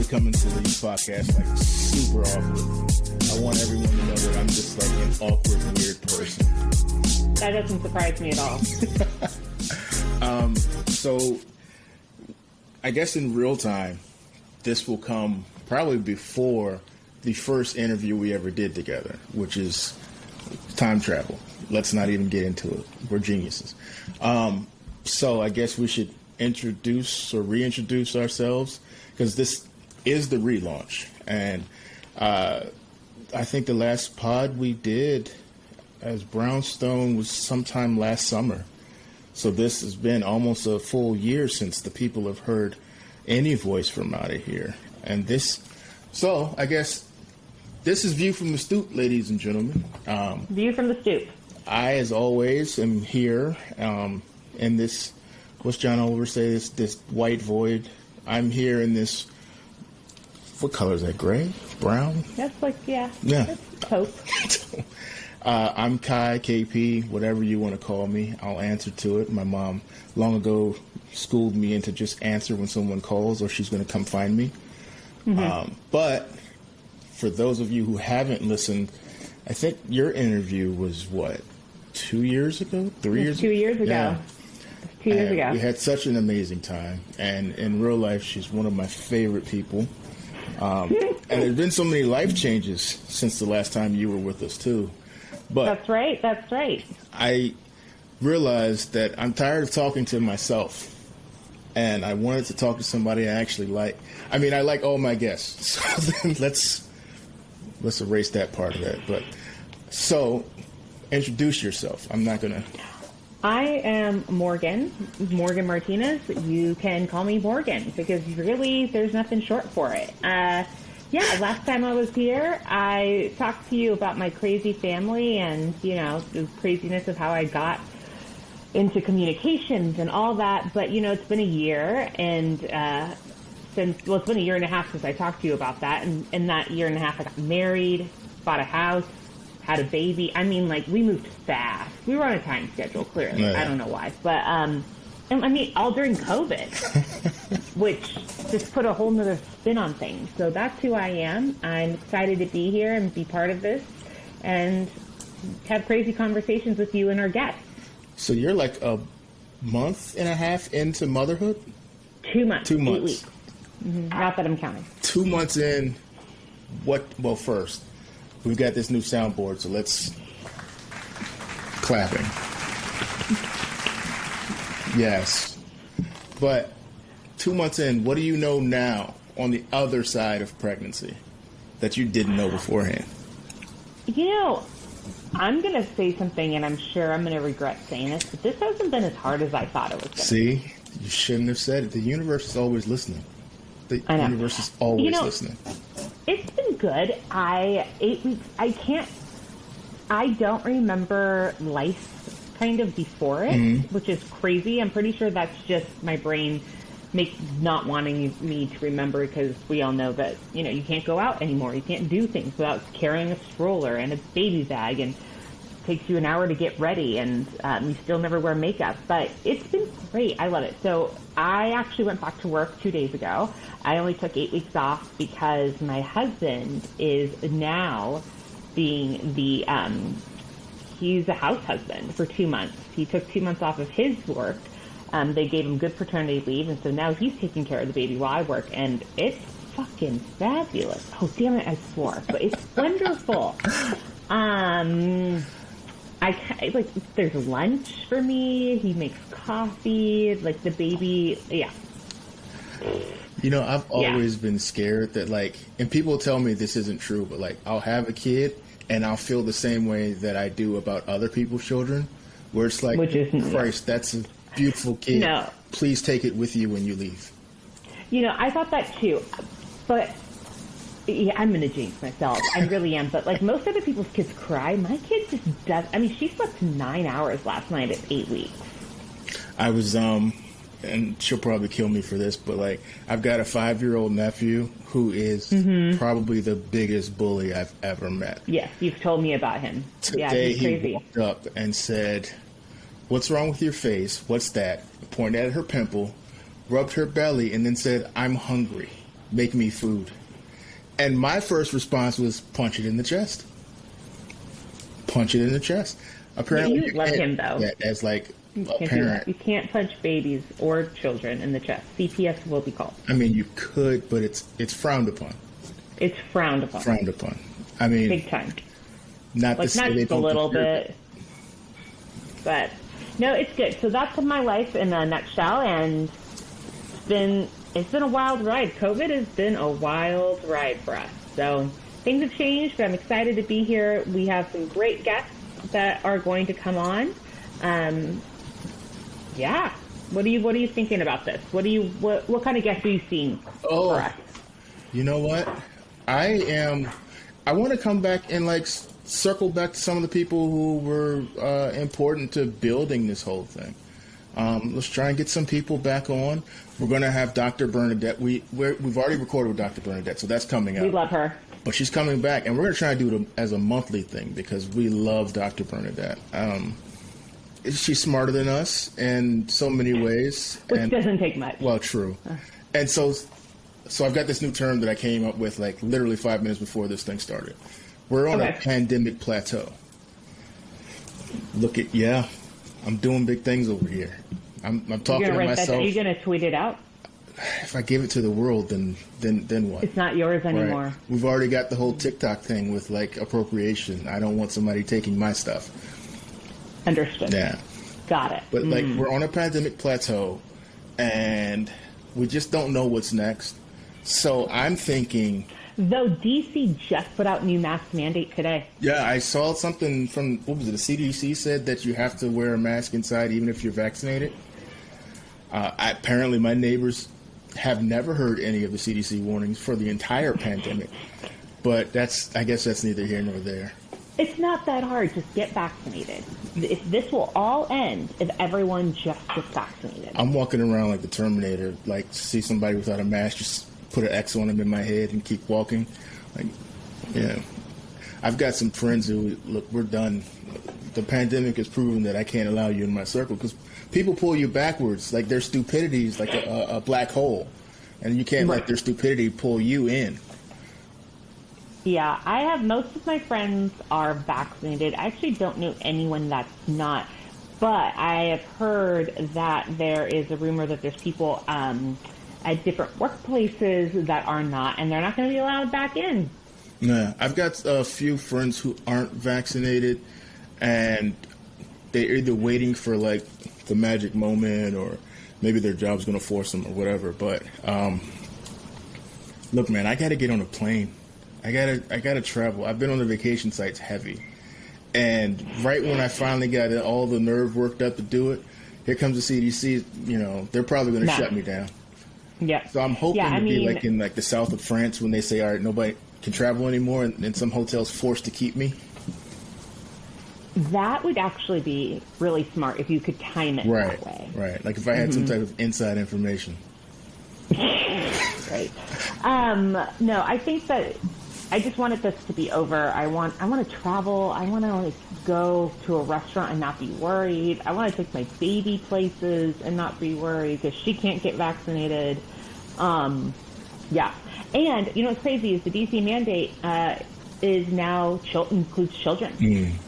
to come into these podcasts like super awkward. I want everyone to know that I'm just like an awkward, weird person. That doesn't surprise me at all. So I guess in real time, this will come probably before the first interview we ever did together, which is time travel. Let's not even get into it. We're geniuses. So I guess we should introduce or reintroduce ourselves, because this is the relaunch. And I think the last pod we did as Brownstone was sometime last summer. So this has been almost a full year since the people have heard any voice from out of here. And so I guess this is View from the Stoop, ladies and gentlemen. View from the Stoop. I, as always, am here in this, what's John Oliver say, this white void. I'm here in this, what color is that, gray? Brown? That's like, yeah. Yeah. That's taupe. I'm Kai, KP, whatever you want to call me. I'll answer to it. My mom long ago schooled me into just answer when someone calls or she's going to come find me. Mm-hmm. But for those of you who haven't listened, I think your interview was, what, 2 years ago? 3 years ago? 2 years ago. Yeah. 2 years ago. We had such an amazing time. And in real life, she's one of my favorite people. And there's been so many life changes since the last time you were with us, too. But That's right. I realized that I'm tired of talking to myself. And I wanted to talk to somebody I actually like. I mean, I like all my guests. So then let's erase that part of that. But so introduce yourself. I'm not going to. I am Morgan Martinez. You can call me Morgan because really there's nothing short for it. Last time I was here, I talked to you about my crazy family and, the craziness of how I got into communications and all that. But, it's been a year and it's been a year and a half since I talked to you about that. And in that year and a half, I got married, bought a house, had a baby. I mean, we moved fast. We were on a time schedule, clearly. Yeah. I don't know why. But, all during COVID, which just put a whole nother spin on things. So that's who I am. I'm excited to be here and be part of this and have crazy conversations with you and our guests. So you're like a month and a half into motherhood? 2 months. 2 months. 8 weeks. Mm-hmm. Not that I'm counting. 2 months in, well, first, we've got this new soundboard, so let's clapping. Yes. But 2 months in, what do you know now on the other side of pregnancy that you didn't know beforehand? I'm going to say something, and I'm sure I'm going to regret saying this, but this hasn't been as hard as I thought it was going to be. See? You shouldn't have said it. The universe is always listening. The universe is always listening. It's been good. 8 weeks, I don't remember life kind of before it, which is crazy. I'm pretty sure that's just my brain not wanting me to remember, because we all know that, you can't go out anymore. You can't do things without carrying a stroller and a baby bag, and it takes you an hour to get ready, and you still never wear makeup. But it's been great. I love it. So I actually went back to work 2 days ago. I only took 8 weeks off because my husband is now being he's a house husband for 2 months. He took 2 months off of his work. They gave him good paternity leave, and so now he's taking care of the baby while I work, and it's fucking fabulous. Oh, damn it, I swore. But it's wonderful. There's lunch for me. He makes coffee. The baby, yeah. I've always been scared that, and people tell me this isn't true, but, I'll have a kid, and I'll feel the same way that I do about other people's children, where it's like, Christ, that's a beautiful kid. No. Please take it with you when you leave. I thought that too, but yeah, I'm going to jinx myself. I really am. But most other people's kids cry. My kid just does. I mean, she slept 9 hours last night at 8 weeks. I was, and she'll probably kill me for this, but I've got a 5-year-old nephew who is probably the biggest bully I've ever met. Yes, you've told me about him. Today he's crazy. He walked up and said, "What's wrong with your face? What's that?" Pointed at her pimple, rubbed her belly, and then said, "I'm hungry." make me food. And my first response was punch it in the chest. Punch it in the chest. Apparently, you love him though. As like you a parent, you can't punch babies or children in the chest. CPS will be called. I mean, you could, but it's frowned upon. It's frowned upon. Frowned upon. I mean, big time. Not like to say not they just a don't little deserve bit, but no, it's good. So that's my life in a nutshell, and it's been a wild ride. COVID has been a wild ride for us. So things have changed, but I'm excited to be here. We have some great guests that are going to come on. Yeah. What are you thinking about this? What kind of guests are you seeing for us? You know what? I want to come back and like circle back to some of the people who were important to building this whole thing. Let's try and get some people back on. We're going to have Dr. Bernadette. We've already recorded with Dr. Bernadette, so that's coming out. We love her. But she's coming back, and we're going to try and do it as a monthly thing because we love Dr. Bernadette. She's smarter than us in so many ways. Which doesn't take much. Well, true. And so I've got this new term that I came up with like literally 5 minutes before this thing started. We're on a pandemic plateau. I'm doing big things over here. I'm talking to myself. Are you going to tweet it out? If I give it to the world, then what? It's not yours anymore. Right. We've already got the whole TikTok thing with like appropriation. I don't want somebody taking my stuff. Understood. Yeah. Got it. But like we're on a pandemic plateau, and we just don't know what's next. So I'm thinking. Though DC just put out new mask mandate today. Yeah, I saw something from, what was it, the CDC said that you have to wear a mask inside even if you're vaccinated. Apparently my neighbors have never heard any of the CDC warnings for the entire pandemic. But I guess that's neither here nor there. It's not that hard. Just get vaccinated. This will all end if everyone just gets vaccinated. I'm walking around like the Terminator, like see somebody without a mask, just put an X on them in my head and keep walking. Like, yeah. I've got some friends who, look, we're done. The pandemic has proven that I can't allow you in my circle because people pull you backwards. Like their stupidity is like a black hole. And you can't let their stupidity pull you in. Yeah, I have most of my friends are vaccinated. I actually don't know anyone that's not. But I have heard that there is a rumor that there's people at different workplaces that are not, and they're not going to be allowed back in. Yeah, I've got a few friends who aren't vaccinated, and they're either waiting for like the magic moment, or maybe their job's going to force them, or whatever. But look, man, I got to get on a plane. I gotta travel. I've been on the vacation sites heavy, and right when I finally got all the nerve worked up to do it, here comes the CDC. You know, they're probably going to shut me down. Yeah. So I'm hoping to be like in like the south of France when they say, all right, nobody can travel anymore, and some hotels forced to keep me. That would actually be really smart if you could time it that way. Right. Like if I had some type of inside information. Right. No, I think that I just wanted this to be over. I want to travel. I want to like go to a restaurant and not be worried. I want to take my baby places and not be worried because she can't get vaccinated. Yeah. And you know what's crazy is the DC mandate is now includes children.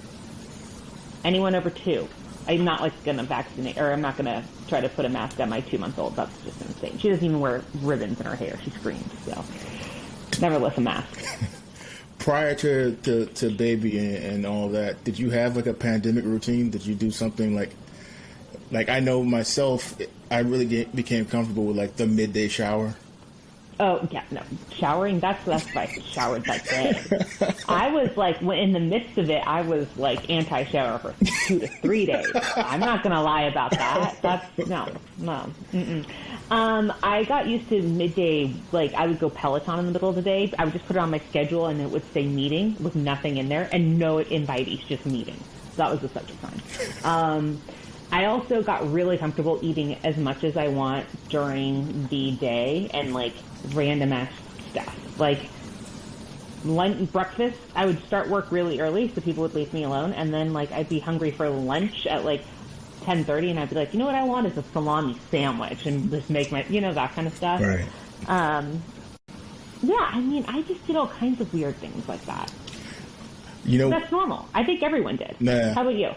Anyone over 2. I'm not like going to vaccinate, or I'm not going to try to put a mask on my 2-month-old. That's just insane. She doesn't even wear ribbons in her hair. She screams. So nevertheless, a mask. Prior to baby and all that, did you have like a pandemic routine? Did you do something like I know myself, I really became comfortable with like the midday shower. Oh, yeah, no. Showering, that's why I showered that day. I was like, in the midst of it, I was like anti-shower for 2 to 3 days. I'm not going to lie about that. That's, no. I got used to midday, like I would go Peloton in the middle of the day. I would just put it on my schedule and it would say meeting with nothing in there and no invitees, just meeting. So that was the subject line. I also got really comfortable eating as much as I want during the day and like random ass stuff. Like lunch, breakfast, I would start work really early so people would leave me alone, and then like I'd be hungry for lunch at like 10:30 and I'd be like, you know what I want is a salami sandwich and just make my, that kind of stuff. Right. Yeah, I mean, I just did all kinds of weird things like that. You know, that's normal. I think everyone did. Nah. How about you?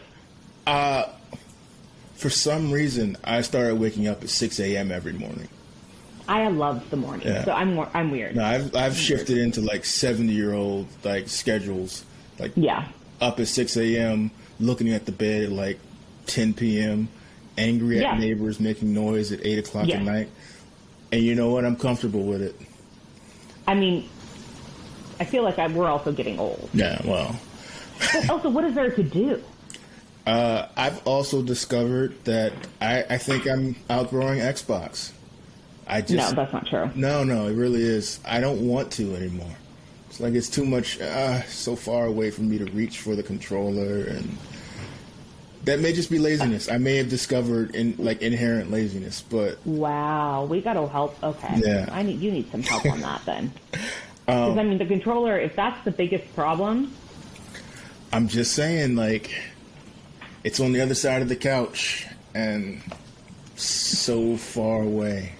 For some reason, I started waking up at 6 a.m. every morning. I love the morning, so I'm weird. No, I've shifted into like 70-year-old like schedules, like up at 6 a.m., looking at the bed at like 10 p.m., angry at neighbors making noise at 8 o'clock at night. And you know what? I'm comfortable with it. I mean, I feel like we're also getting old. Yeah, well. But also, what is there to do? I've also discovered that I think I'm outgrowing Xbox. No, that's not true. No, it really is. I don't want to anymore. It's like it's too much, so far away from me to reach for the controller, and that may just be laziness. I may have discovered inherent laziness, but wow, we got to help. Okay, yeah, you need some help on that then. Because I mean, the controller, if that's the biggest problem, I'm just saying, like, it's on the other side of the couch and so far away.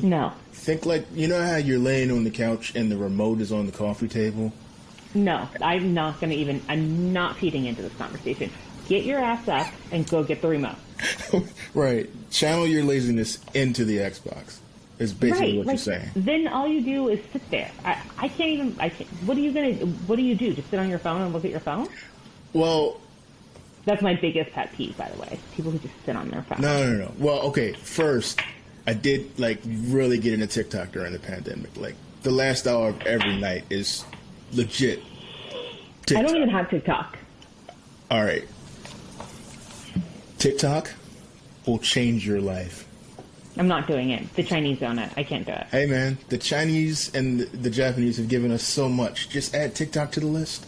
No. Think like, you know how you're laying on the couch and the remote is on the coffee table? No, I'm not feeding into this conversation. Get your ass up and go get the remote. Right. Channel your laziness into the Xbox is basically what you're saying. Then all you do is sit there. I can't. What do you do? Just sit on your phone and look at your phone? Well, that's my biggest pet peeve, by the way. People who just sit on their phone. No. Well, okay. First, I did really get into TikTok during the pandemic. Like the last hour of every night is legit TikTok. I don't even have TikTok. All right. TikTok will change your life. I'm not doing it. The Chinese own it. I can't do it. Hey, man, the Chinese and the Japanese have given us so much. Just add TikTok to the list.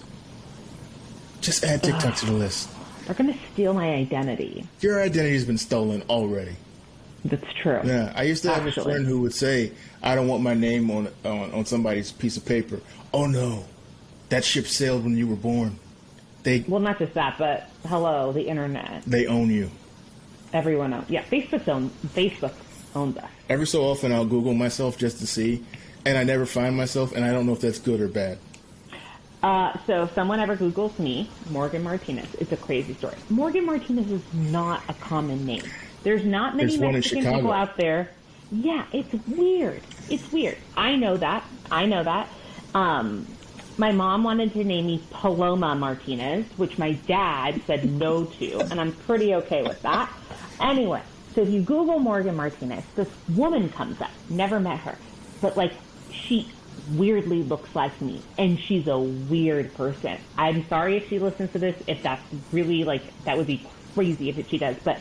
Just add TikTok to the list. They're going to steal my identity. Your identity's been stolen already. That's true. Yeah, I used to have a friend who would say, I don't want my name on somebody's piece of paper. Oh, no. That ship sailed when you were born. Well, not just that, but hello, the internet. They own you. Everyone owns. Yeah, Facebook owns us. Every so often, I'll Google myself just to see, and I never find myself, and I don't know if that's good or bad. So if someone ever Googles me, Morgan Martinez, it's a crazy story. Morgan Martinez is not a common name. There's not many Mexican people out there. Yeah, it's weird. I know that. My mom wanted to name me Paloma Martinez, which my dad said no to, and I'm pretty okay with that. Anyway, so if you Google Morgan Martinez, this woman comes up. Never met her. But, she weirdly looks like me, and she's a weird person. I'm sorry if she listens to this, if that's really, that would be crazy if she does. But,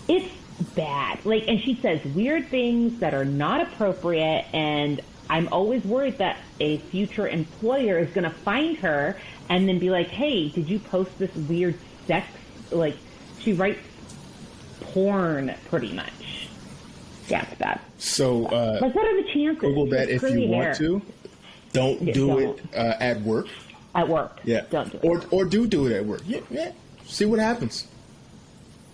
it's bad. And she says weird things that are not appropriate, and I'm always worried that a future employer is going to find her and then be like, hey, did you post this weird sex? She writes porn pretty much. Yeah, it's bad. So, what are the chances? Google that if you want to. Don't do it at work. At work. Yeah. Don't do it. Or do it at work. Yeah. See what happens.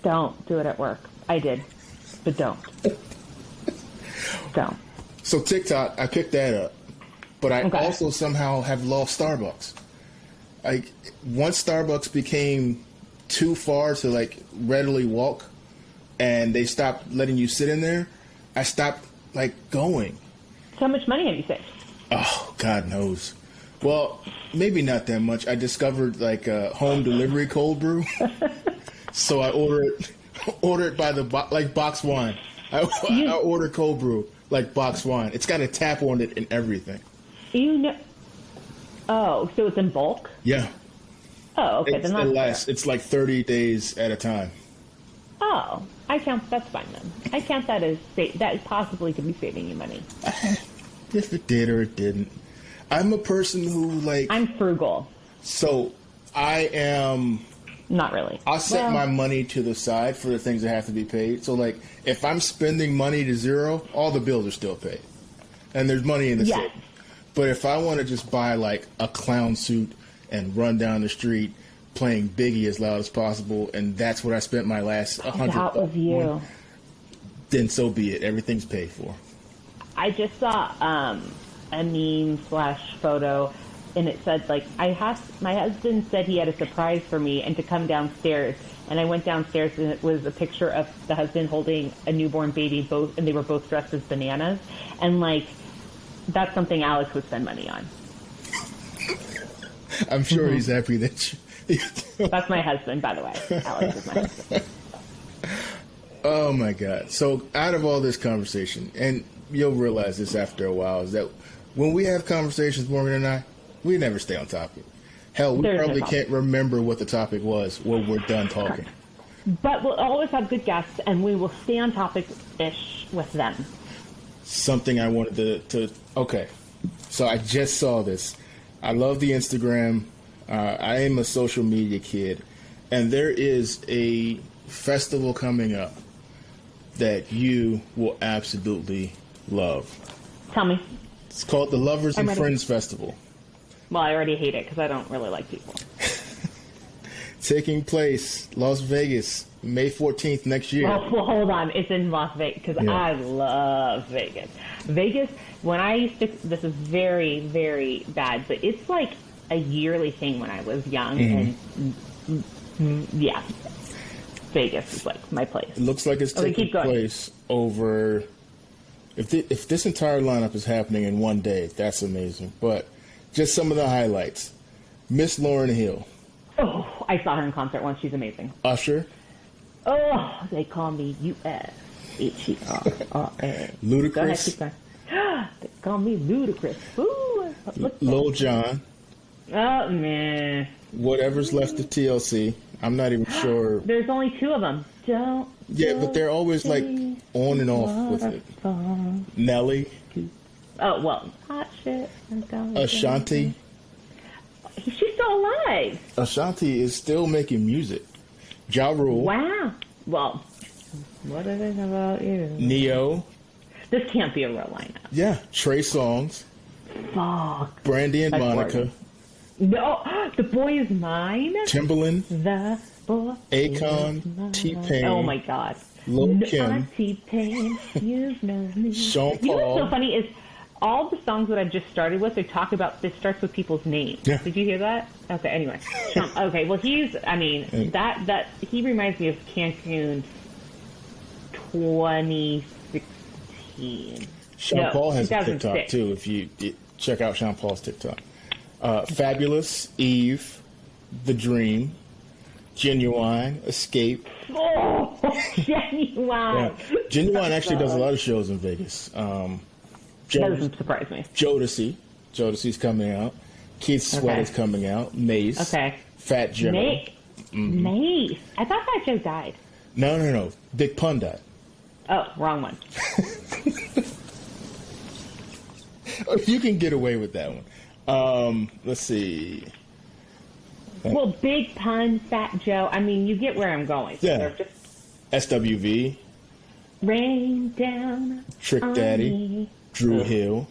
Don't do it at work. I did. But don't. Don't. So TikTok, I picked that up, but I also somehow have lost Starbucks. Once Starbucks became too far to readily walk, and they stopped letting you sit in there, I stopped going. So how much money have you saved? Oh, God knows. Well, maybe not that much. I discovered a home delivery cold brew, so I order it by the box wine. I order cold brew. Like box wine. It's got a tap on it and everything. Oh, so it's in bulk? Yeah. Oh, okay. Then that's it's 30 days at a time. Oh, that's fine then. I count that as that possibly could be saving you money. If it did or it didn't. I'm a person who I'm frugal. So I am. Not really. I'll set my money to the side for the things that have to be paid. So, if I'm spending money to zero, all the bills are still paid. And there's money in the savings. But if I want to just buy, a clown suit and run down the street playing Biggie as loud as possible, and that's what I spent my last $100 That was you. on, then so be it. Everything's paid for. I just saw a meme slash photo, and it said like, my husband said he had a surprise for me and to come downstairs. And I went downstairs, and it was a picture of the husband holding a newborn baby, and they were both dressed as bananas. And like, that's something Alex would spend money on. I'm sure he's happy that you. That's my husband, by the way. Alex is my husband. Oh my God! So out of all this conversation, and you'll realize this after a while, is that when we have conversations, Morgan and I, we never stay on topic. Hell, we probably can't remember what the topipic was when we're done talking. But we'll always have good guests, and we will stay on topic-ish with them. Something I wanted to okay. So I just saw this. I love the Instagram. I am a social media kid. And there is a festival coming up that you will absolutely love. Tell me. It's called the Lovers and Friends Festival. Well, I already hate it because I don't really like people. Taking place, Las Vegas, May 14th next year. Oh, well, hold on. It's in Las Vegas because I love Vegas. Vegas, when I used to, this is very, very bad, but it's like a yearly thing when I was young. And yeah, Vegas is like my place. It looks like it's taking place over, if this entire lineup is happening in one day, that's amazing. But just some of the highlights. Miss Lauryn Hill. Oh, I saw her in concert once. She's amazing. Usher. Oh, they call me U-S-H-E-R-R-A. Ludacris. Go ahead, keep going. They call me Ludacris. Ooh, Lil Jon. Oh, man. Whatever's left of TLC. I'm not even sure. There's only two of them. But they're always like on and off with it. Nelly. Oh, well, hot shit. Ashanti. She's still alive. Ashanti is still making music. Ja Rule. Wow. Well, what is it about you? Neo. This can't be a real lineup. Yeah. Trey Songz. Fuck. Brandy and Monica. No, The Boy Is Mine. Timbaland. The Boy Akon. T-Pain. Oh, my God. Lil Kim. T-Pain. You know me. Sean Paul. You know what's so funny is all the songs that I've just started with, they talk about, this starts with people's names. Yeah. Did you hear that? Okay, anyway. Okay, well, he reminds me of Cancun 2016. Sean Paul has a 2006. TikTok, too, if you check out Sean Paul's TikTok. Fabulous, Eve, The Dream, Genuine, Escape. Oh, Genuine. Yeah. Genuine actually does a lot of shows in Vegas. That doesn't surprise me. Jodeci's coming out. Keith Sweat is coming out. Mace. Okay. Fat Joe. Mace. I thought Fat Joe died. No. Big Pun died. Oh, wrong one. You can get away with that one. Let's see. Well, Big Pun, Fat Joe. I mean, you get where I'm going. So yeah. SWV. Rain down. Trick Daddy. Me. Drew Hill.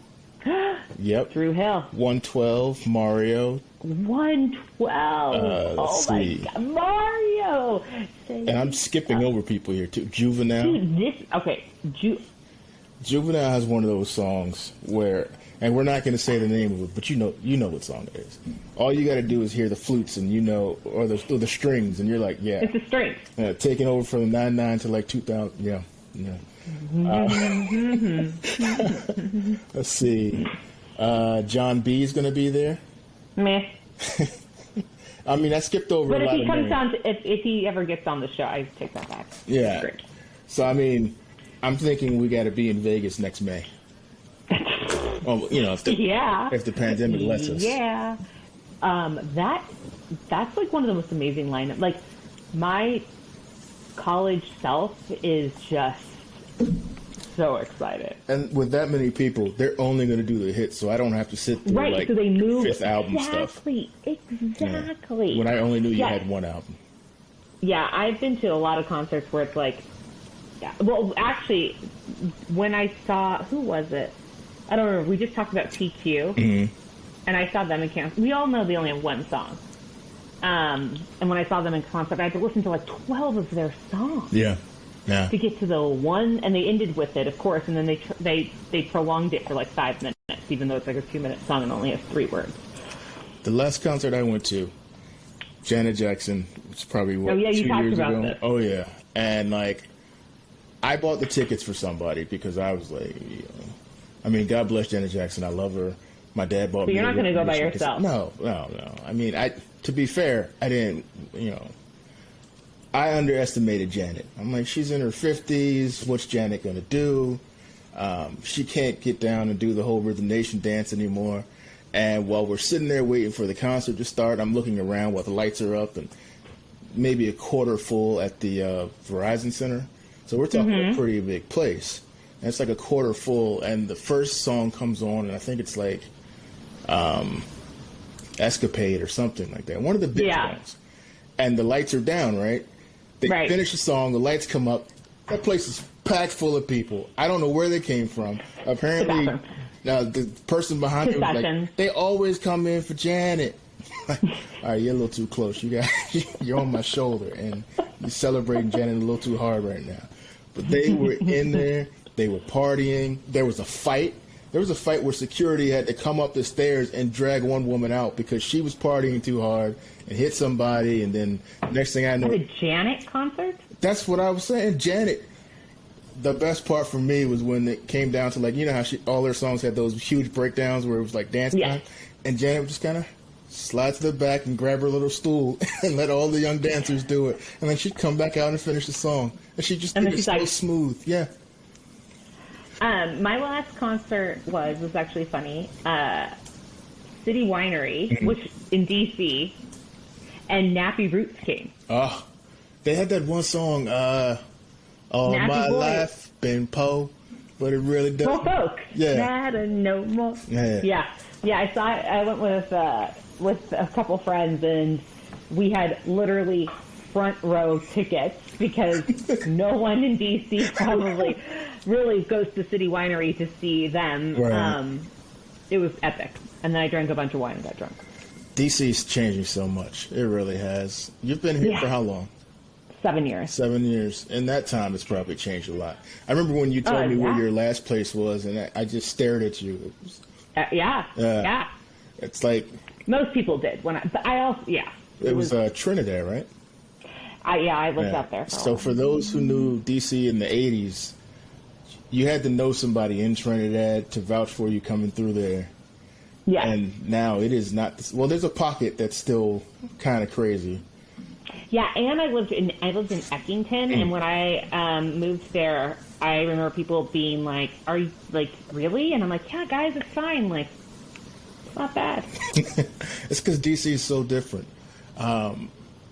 Yep. Drew Hill. 112. Mario. 112. Oh my God, Mario. And I'm skipping over people here too. Juvenile. Dude, Juvenile has one of those songs where, and we're not going to say the name of it, but you know what song it is. All you got to do is hear the flutes, and or the strings, and you're like, yeah. It's the strings. Taking over from 99 to like 2000. Yeah. Let's see. John B is going to be there. Meh. I mean, I skipped over but a lot of But names. if he ever gets on the show, I take that back. Yeah. Great. So, I mean, I'm thinking we got to be in Vegas next May. Well, if the pandemic lets us. Yeah. That's like one of the most amazing lineups. Like, my college self is just so excited. And with that many people, they're only going to do the hits, so I don't have to sit through like so they move fifth album stuff. Exactly. Yeah. When I only knew you had one album. Yeah, I've been to a lot of concerts where it's like, well, actually, when I saw, who was it? I don't remember. We just talked about TQ, and I saw them in concert. We all know they only have one song. And when I saw them in concert, I had to listen to like 12 of their songs. Yeah. Yeah. to get to the one, and they ended with it, of course, and then they prolonged it for like 5 minutes, even though it's like a 2-minute song and only has 3 words. The last concert I went to, Janet Jackson, was probably what, Oh yeah, you 2 talked years about ago. this. Oh yeah, and like, I bought the tickets for somebody because I was like, I mean, God bless Janet Jackson. I love her. My dad bought So me. you're not going to go by yourself? No. I mean, to be fair, I didn't. I underestimated Janet. I'm like, she's in her 50s. What's Janet going to do? She can't get down and do the whole Rhythm Nation dance anymore. And while we're sitting there waiting for the concert to start, I'm looking around while the lights are up and maybe a quarter full at the Verizon Center. So we're talking a pretty big place. And it's like a quarter full, and the first song comes on, and I think it's like Escapade or something like that. One of the big songs. And the lights are down, right? They finish the song, the lights come up. That place is packed full of people. I don't know where they came from. Apparently, the person behind me was like, they always come in for Janet. All right, you're a little too close. You're on my shoulder, and you're celebrating Janet a little too hard right now. But they were in there. They were partying. There was a fight. There was a fight where security had to come up the stairs and drag one woman out because she was partying too hard and hit somebody. And then next thing I know, at a Janet concert. That's what I was saying. Janet. The best part for me was when it came down to, like, you know how all her songs had those huge breakdowns where it was like dance time, and Janet would just kind of slide to the back and grab her little stool and let all the young dancers do it, and then she'd come back out and finish the song, and she just did it so smooth. Yeah. My last concert was actually funny. City Winery, which in DC, and Nappy Roots came. Oh, they had that one song. All Nappy my Boy. life been po, but it really does. Poor folk. Yeah. Nada no more. Yeah. Yeah. I saw it. I went with a couple friends, and we had literally front row tickets because no one in DC probably really goes to City Winery to see them. Right. It was epic, and then I drank a bunch of wine and got drunk. DC's changing so much. It really has. You've been here for how long? 7 years. 7 years. In that time, it's probably changed a lot. I remember when you told me where your last place was, and I just stared at you. It was, yeah. It's like most people did but I also It was Trinidad, right? I lived out there. So for those who knew DC in the 80s, you had to know somebody in Trinidad to vouch for you coming through there. Yeah. And now it is not. Well, there's a pocket that's still kind of crazy. Yeah, and I lived in Eckington, and when I moved there, I remember people being like, "Are you like really?" And I'm like, "Yeah, guys, it's fine. Like, it's not bad." It's because DC is so different,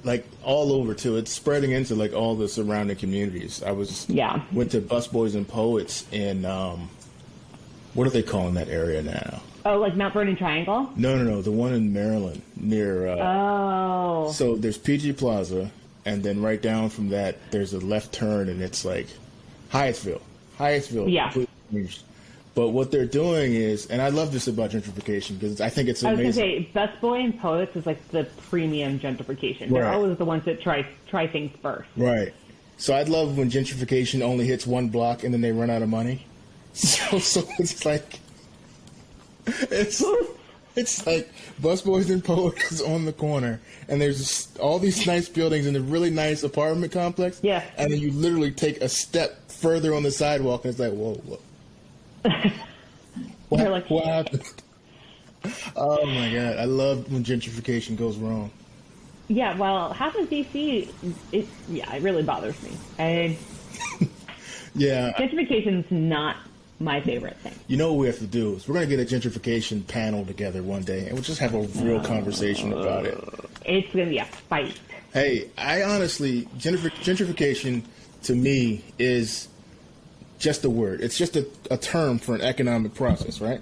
like all over too. It's spreading into like all the surrounding communities. I went to Busboys and Poets in what are they calling that area now? Oh, like Mount Vernon Triangle? No, the one in Maryland near. So there's PG Plaza, and then right down from that, there's a left turn, and it's like Hyattsville. Yeah. But what they're doing is, and I love this about gentrification because I think it's amazing. I was going to say, Busboy and Poets is like the premium gentrification. Right. They're always the ones that try things first. Right. So I'd love when gentrification only hits one block and then they run out of money. So it's like. It's like Busboys and Poets is on the corner, and there's all these nice buildings in a really nice apartment complex. Yeah. And then you literally take a step further on the sidewalk, and it's like, whoa. What happened? Oh my God, I love when gentrification goes wrong. Yeah, well, half of DC, it really bothers me. Yeah. Gentrification's not my favorite thing. You know what we have to do is we're going to get a gentrification panel together one day, and we'll just have a real conversation about it. It's going to be a fight. Hey, I honestly, gentrification to me is just a word. It's just a term for an economic process, right?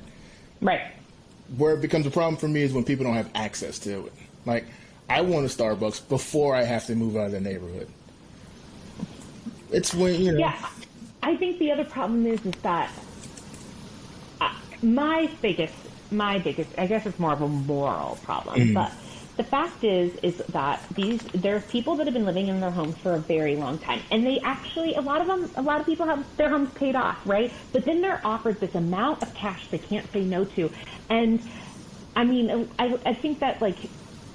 Right. Where it becomes a problem for me is when people don't have access to it. Like, I want a Starbucks before I have to move out of the neighborhood. It's when, Yeah, I think the other problem is that my biggest, I guess it's more of a moral problem, but the fact is that there are people that have been living in their homes for a very long time, and they actually, a lot of people have their homes paid off, right? But then they're offered this amount of cash they can't say no to, and I mean, I think that, like,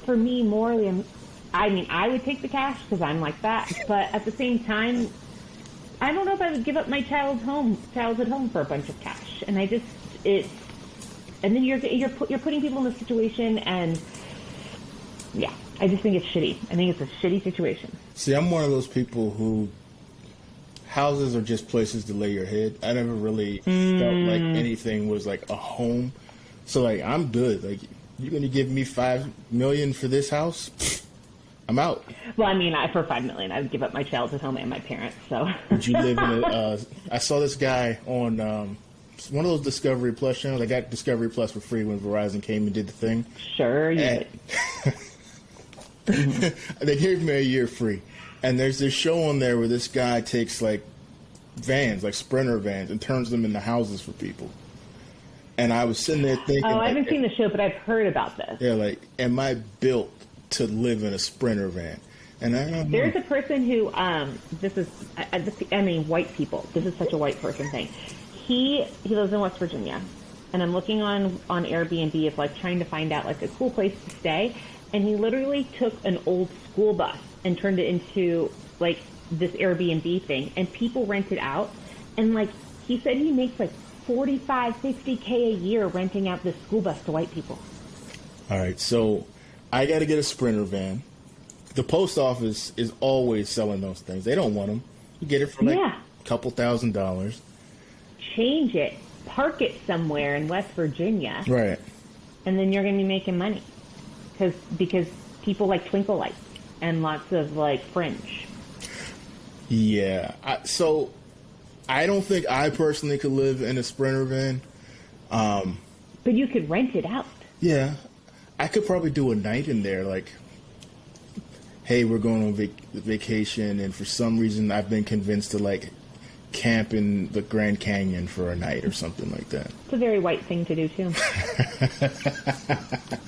for me, morally, I would take the cash because I'm like that, but at the same time, I don't know if I would give up my childhood home for a bunch of cash, and and then you're putting people in this situation, and yeah, I just think it's shitty. I think it's a shitty situation. See, I'm one of those people who houses are just places to lay your head. I never really felt like anything was like a home. So like, I'm good. Like, you're going to give me $5 million for this house? I'm out. Well, I mean, for $5 million, I would give up my childhood home and my parents. So would you live in I saw this guy on one of those Discovery Plus channels. I got Discovery Plus for free when Verizon came and did the thing. Sure, you did. They gave me a year free. And there's this show on there where this guy takes like vans, like Sprinter vans, and turns them into houses for people. And I was sitting there thinking, I haven't seen the show, but I've heard about this. Yeah, like, am I built to live in a Sprinter van? And I don't know. There's a person who, white people. This is such a white person thing. He lives in West Virginia, and I'm looking on Airbnb of like trying to find out like a cool place to stay. And he literally took an old school bus and turned it into like this Airbnb thing, and people rent it out. And like he said, he makes like $45-50K a year renting out this school bus to white people. All right, so I got to get a Sprinter van. The post office is always selling those things. They don't want them. You get it for like a couple $1,000s. Change it, park it somewhere in West Virginia, right? And then you're going to be making money because people like twinkle lights and lots of like fringe. Yeah, so I don't think I personally could live in a Sprinter van. But you could rent it out. Yeah, I could probably do a night in there. Like, hey, we're going on vacation, and for some reason I've been convinced to like camp in the Grand Canyon for a night or something like that. It's a very white thing to do too.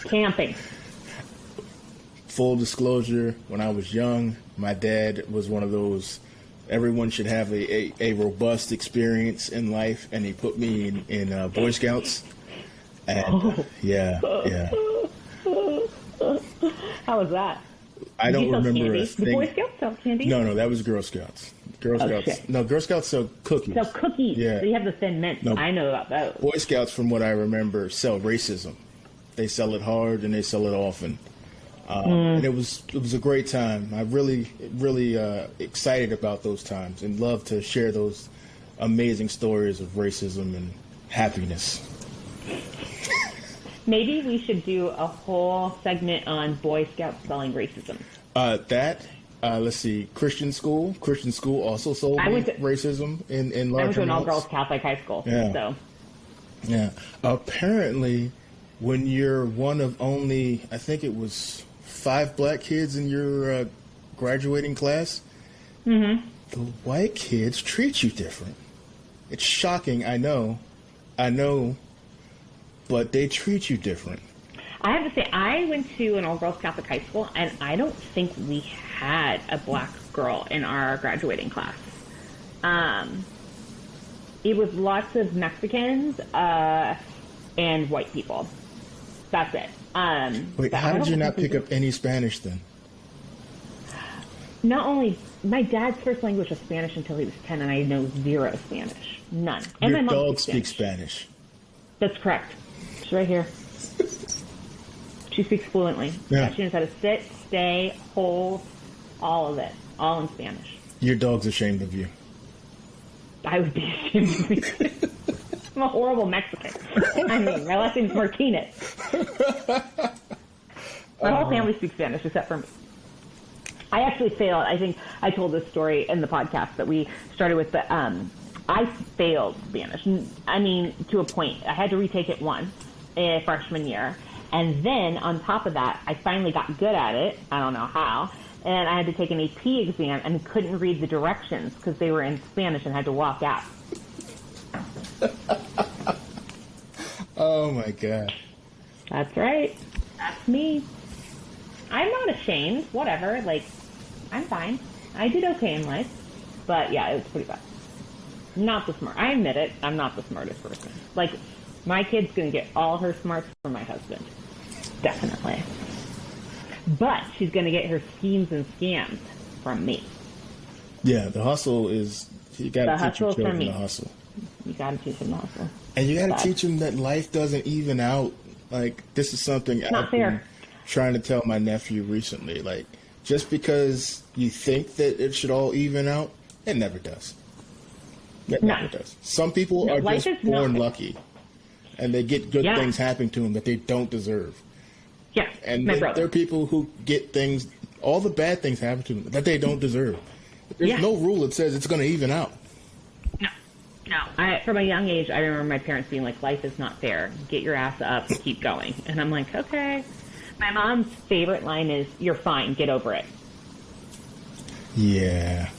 Camping. Full disclosure, when I was young, my dad was one of those, everyone should have a robust experience in life, and he put me in Boy Scouts. And yeah. How was that? I don't remember a thing. The Boy Scouts sell candy? No, that was Girl Scouts. Girl Scouts sell cookies. Sell cookies. Yeah. So you have the Thin Mints. No, I know about those. Boy Scouts, from what I remember, sell racism. They sell it hard and they sell it often. And it was a great time. I'm really excited about those times and love to share those amazing stories of racism and happiness. Maybe we should do a whole segment on Boy Scouts selling racism. Let's see, Christian school also sold racism in large amounts. I went to an all-girls Catholic high school. Yeah. So. Yeah. Apparently, when you're one of only, I think it was 5 black kids in your graduating class, the white kids treat you different. It's shocking, I know, but they treat you different. I have to say, I went to an all-girls Catholic high school, and I don't think we had a black girl in our graduating class. It was lots of Mexicans and white people. That's it. Wait, how did you not pick up any Spanish then? Not only, my dad's first language was Spanish until he was 10, and I know zero Spanish. None. And your my mom dog speaks Spanish. That's correct. She's right here. She speaks fluently. Yeah. She knows how to sit, stay, hold, all of it. All in Spanish. Your dog's ashamed of you. I would be ashamed of me. I'm a horrible Mexican. I mean, my last name's Martinez. My whole family speaks Spanish except for me. I actually failed. I think I told this story in the podcast that we started with, but I failed Spanish. I mean, to a point. I had to retake it once freshman year. And then on top of that, I finally got good at it. I don't know how. And I had to take an AP exam and couldn't read the directions because they were in Spanish and had to walk out. Oh, my God. That's right. That's me. I'm not ashamed. Whatever. Like, I'm fine. I did okay in life. But, yeah, it was pretty bad. Not the smart. I admit it. I'm not the smartest person. Like, my kid's going to get all her smarts from my husband. Definitely. But she's going to get her schemes and scams from me. Yeah, the hustle is, you got to teach your children the hustle. You got to teach them the hustle. And you got to teach them that life doesn't even out. Like, this is something I've been trying to tell my nephew recently. Like, just because you think that it should all even out, it never does. It never does. Some people are just born lucky, and they get good things happening to them that they don't deserve. Yeah, and there are people who get things, all the bad things happen to them that they don't deserve. There's no rule that says it's going to even out. No. From a young age, I remember my parents being like, life is not fair. Get your ass up, keep going. And I'm like, okay. My mom's favorite line is, you're fine, get over it. Yeah.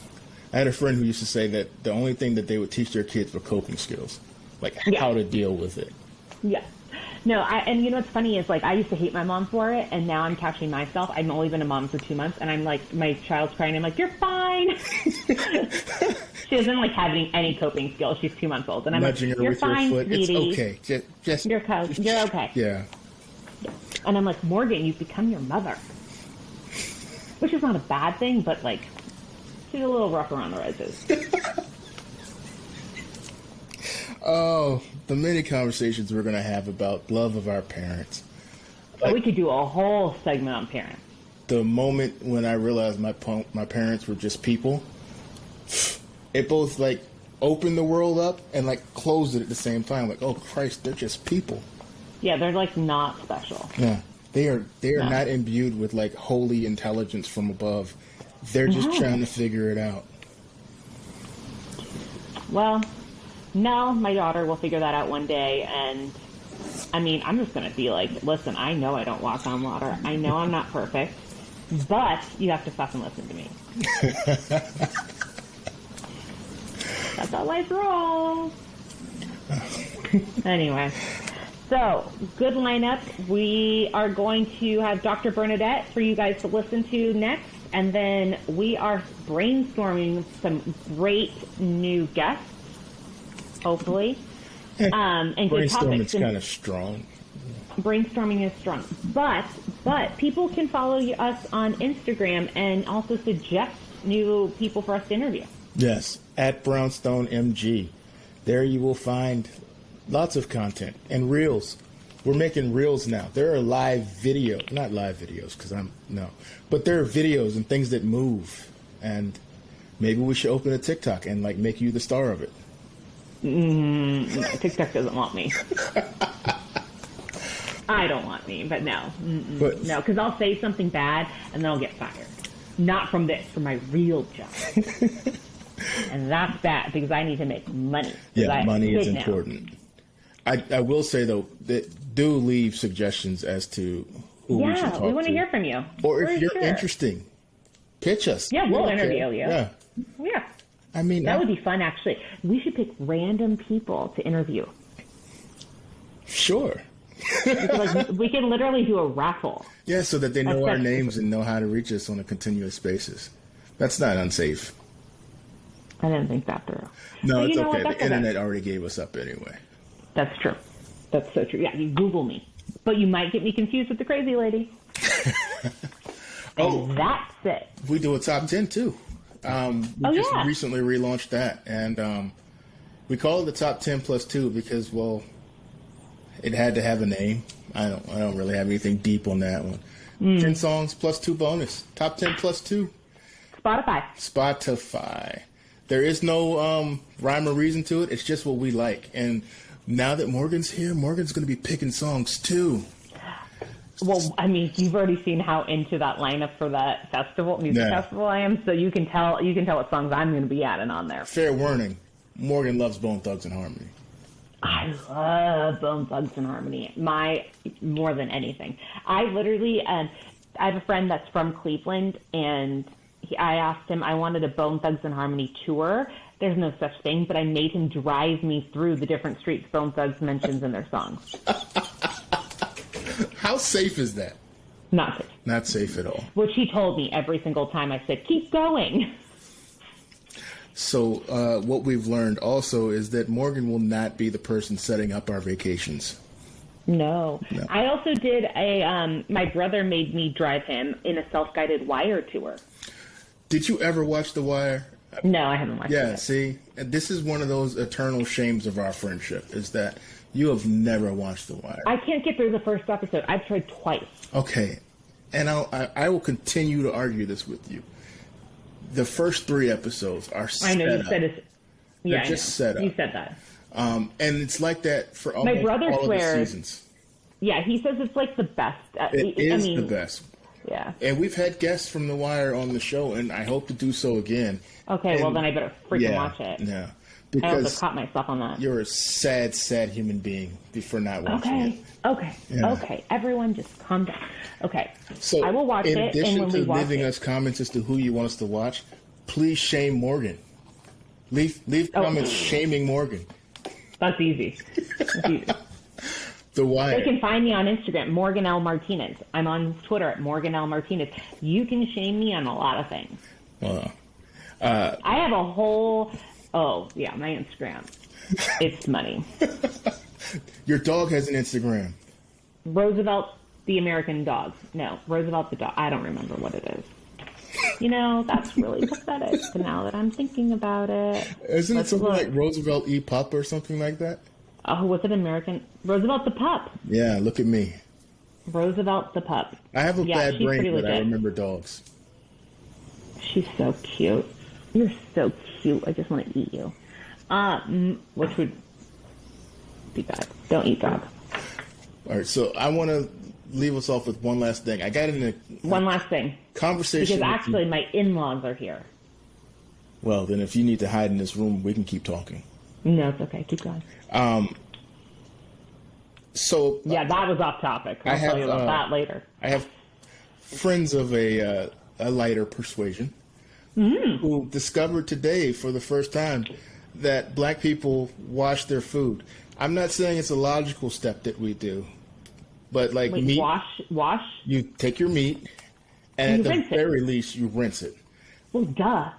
I had a friend who used to say that the only thing that they would teach their kids were coping skills, like how to deal with it. Yeah. No, and you know what's funny is, like, I used to hate my mom for it, and now I'm catching myself. I've only been a mom for 2 months, and I'm like, my child's crying, I'm like, you're fine. She doesn't like having any coping skills. She's 2 months old, and I'm nudging like, her you're with fine, your foot. sweetie. It's okay. Just you're okay. Yeah. And I'm like, Morgan, you've become your mother. Which is not a bad thing, but, like, she's a little rough around the edges. Oh, the many conversations we're going to have about love of our parents. Like, we could do a whole segment on parents. The moment when I realized my parents were just people, it both, like, opened the world up and, like, closed it at the same time. Like, oh, Christ, they're just people. Yeah, they're, like, not special. Yeah. They are not imbued with, like, holy intelligence from above. They're just trying to figure it out. Well, no, my daughter will figure that out one day, and I mean, I'm just going to be like, listen, I know I don't walk on water. I know I'm not perfect, but you have to fucking listen to me. That's how life rolls. Anyway, so good lineup. We are going to have Dr. Bernadette for you guys to listen to next, and then we are brainstorming some great new guests. Hopefully. And good topics. Brainstorming's kind of strong. Brainstorming is strong. But people can follow us on Instagram and also suggest new people for us to interview. Yes, at Brownstone MG. There you will find lots of content and reels. We're making reels now. There are live video, not live videos but there are videos and things that move. And maybe we should open a TikTok and, like, make you the star of it. No, TikTok doesn't want me. I don't want me, but no. No, because I'll say something bad and then I'll get fired. Not from this, from my real job. And that's bad because I need to make money. Yeah, money is important. I will say, though, that do leave suggestions as to who we should talk to. Yeah, we want to hear from you. Or if you're interesting, pitch us. Yeah, we'll interview you. Yeah. Yeah. I mean, that would be fun, actually. We should pick random people to interview. Sure. We can literally do a raffle. Yeah, so that they know our names and know how to reach us on a continuous basis. That's not unsafe. I didn't think that through. No, it's okay. The internet already gave us up anyway. That's true. That's so true. Yeah, you Google me. But you might get me confused with the crazy lady. And that's it. We do a top 10, too. We just recently relaunched that, and we call it the top 10 plus 2 because, well, it had to have a name. I don't really have anything deep on that one. 10 songs plus 2 bonus. Top 10 plus 2. Spotify. There is no rhyme or reason to it. It's just what we like. And now that Morgan's here, Morgan's going to be picking songs too. Well, I mean, you've already seen how into that lineup for that music festival I am, so you can tell what songs I'm going to be adding on there. Fair warning, Morgan loves Bone Thugs and Harmony. I love Bone Thugs and Harmony, more than anything. I literally, I have a friend that's from Cleveland, and I asked him, I wanted a Bone Thugs and Harmony tour. There's no such thing, but I made him drive me through the different streets Bone Thugs mentions in their songs. How safe is that? Not safe. Not safe at all. Which he told me every single time I said, keep going. So what we've learned also is that Morgan will not be the person setting up our vacations. No. I also did my brother made me drive him in a self-guided wire tour. Did you ever watch The Wire? No, I haven't watched it. Yeah, see, this is one of those eternal shames of our friendship, is that you have never watched The Wire. I can't get through the first episode. I've tried twice. Okay, and I will continue to argue this with you. The first 3 episodes are set up. I know, you said it's... Yeah, they're just set up. You said that. And it's like that for almost my brother all swears, of the seasons. Yeah, he says it's like the best. It is the best. Yeah. And we've had guests from The Wire on the show, and I hope to do so again. Okay, well then I better freaking watch it. Yeah. I also caught myself on that. You're a sad, sad human being for not watching it. Okay. Everyone just calm down. Okay. So I will watch it. In addition to leaving us comments as to who you want us to watch, please shame Morgan. Leave comments shaming Morgan. That's easy. The Wire. They can find me on Instagram, Morgan L. Martinez. I'm on Twitter at Morgan L. Martinez. You can shame me on a lot of things. I have a whole... Oh, yeah, my Instagram. It's money. Your dog has an Instagram. Roosevelt the American dog. No, Roosevelt the dog. I don't remember what it is. You know, that's really pathetic now that I'm thinking about it. Isn't it something like Roosevelt E. Pup or something like that? Oh, was it American? Roosevelt the pup. Yeah, look at me. Roosevelt the pup. I have a bad brain, but I remember dogs. She's so cute. You're so cute. I just want to eat you. Which would be bad. Don't eat dog. All right, so I want to leave us off with one last thing. I got in one last thing. Conversation. Because actually, my in-laws are here. Well, then if you need to hide in this room, we can keep talking. No, it's okay. Keep going. So yeah, that was off topic. I'll tell you about that later. I have friends of a lighter persuasion who discovered today for the first time that black people wash their food. I'm not saying it's a logical step that we do, but like meat, wash. You take your meat, and at the very least, you rinse it. Well, duh.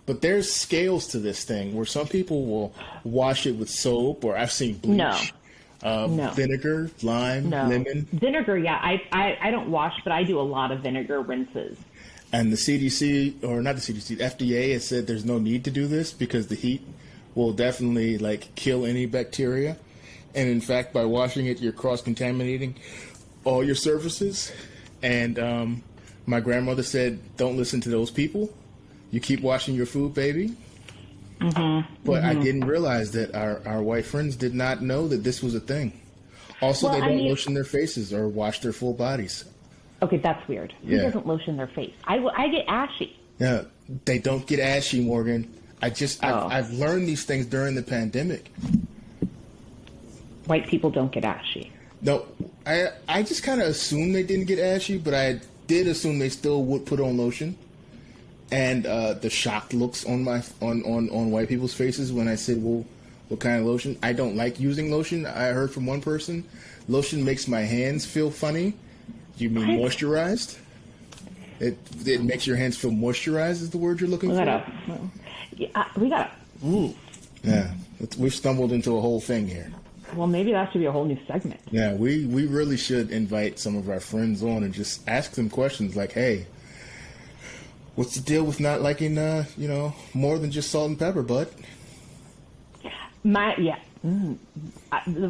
But there's scales to this thing where some people will wash it with soap, or I've seen bleach, vinegar, lime, lemon. Vinegar, yeah. I don't wash, but I do a lot of vinegar rinses. And the CDC, or not the CDC, the FDA has said there's no need to do this because the heat will definitely kill any bacteria. And in fact, by washing it, you're cross-contaminating all your surfaces. And my grandmother said, don't listen to those people. You keep washing your food, baby. But I didn't realize that our white friends did not know that this was a thing. Also, they don't lotion their faces or wash their full bodies. Okay, that's weird. Who doesn't lotion their face? I get ashy. Yeah, they don't get ashy, Morgan. I've learned these things during the pandemic. White people don't get ashy. No, I just kind of assumed they didn't get ashy, but I did assume they still would put on lotion. And the shocked looks on white people's faces when I said, well, what kind of lotion? I don't like using lotion. I heard from one person, lotion makes my hands feel funny. You mean moisturized? It makes your hands feel moisturized is the word you're looking for? We got to. Yeah, we've stumbled into a whole thing here. Well, maybe that should be a whole new segment. Yeah, we really should invite some of our friends on and just ask them questions like, hey, what's the deal with not liking, more than just salt and pepper, bud? The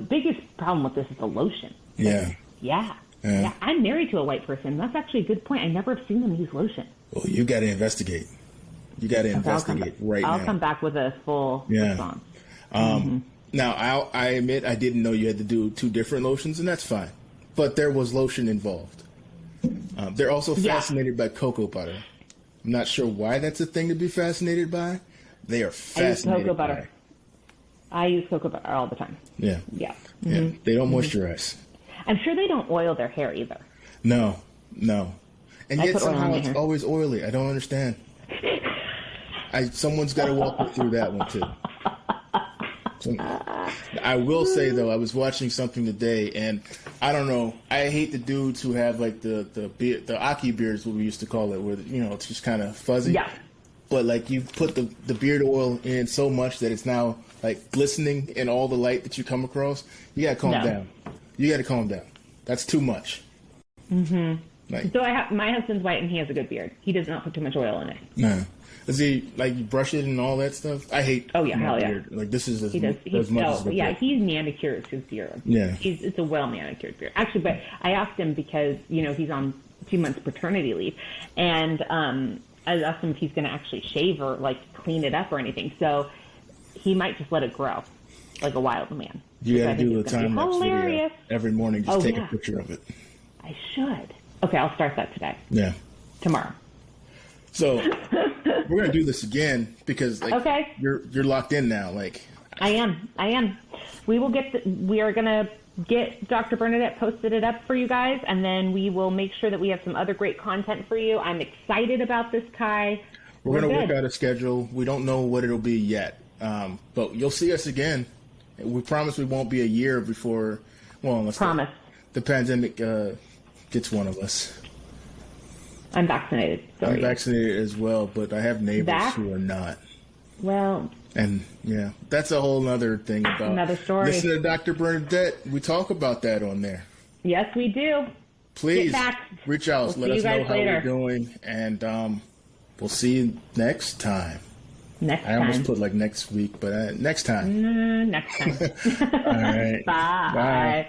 biggest problem with this is the lotion. Yeah. I'm married to a white person. That's actually a good point. I never have seen them use lotion. Well, you got to investigate. You got to investigate now. I'll come back with a full response. Now, I admit I didn't know you had to do 2 different lotions, and that's fine. But there was lotion involved. They're also fascinated by cocoa butter. I'm not sure why that's a thing to be fascinated by. They are fascinated by cocoa butter. I use cocoa butter all the time. Yeah. Yeah. Yeah. They don't moisturize. I'm sure they don't oil their hair either. No. And yet somehow it's always oily. I don't understand. Someone's got to walk me through that one too. I will say though, I was watching something today, and I don't know. I hate the dudes who have like the Aki beards, what we used to call it, where it's just kind of fuzzy. Yeah. But like you put the beard oil in so much that it's now like glistening in all the light that you come across. You gotta calm down. You gotta calm down. That's too much. Mm-hmm. Like, so my husband's white and he has a good beard. He does not put too much oil in it. Nah. Does he like you brush it and all that stuff? I hate. Oh yeah, hell yeah. Beard. Like this is as He much as yeah, he manicures his beard. Yeah. It's a well manicured beard. Actually, but I asked him because he's on 2 months paternity leave, and I asked him if he's going to actually shave or like clean it up or anything. So he might just let it grow like a wild man. You got to do the time lapse video every morning. Just take a picture of it. I should. Okay, I'll start that today. Yeah. Tomorrow. So we're gonna do this again because you're locked in now. Like I am. We are gonna get Dr. Bernadette posted it up for you guys, and then we will make sure that we have some other great content for you. I'm excited about this, Kai. We're gonna work out a schedule. We don't know what it'll be yet, but you'll see us again. We promise we won't be a year before. Well, unless the pandemic gets one of us. I'm vaccinated. Sorry. I'm vaccinated as well, but I have neighbors who are not. Well. And yeah, that's a whole other thing about another story. Listen to Dr. Bernadette. We talk about that on there. Yes, we do. Please reach out. Let us know how we're doing, and we'll see you next time. I almost put like next week, but next time. Next time. All right. Bye. Bye.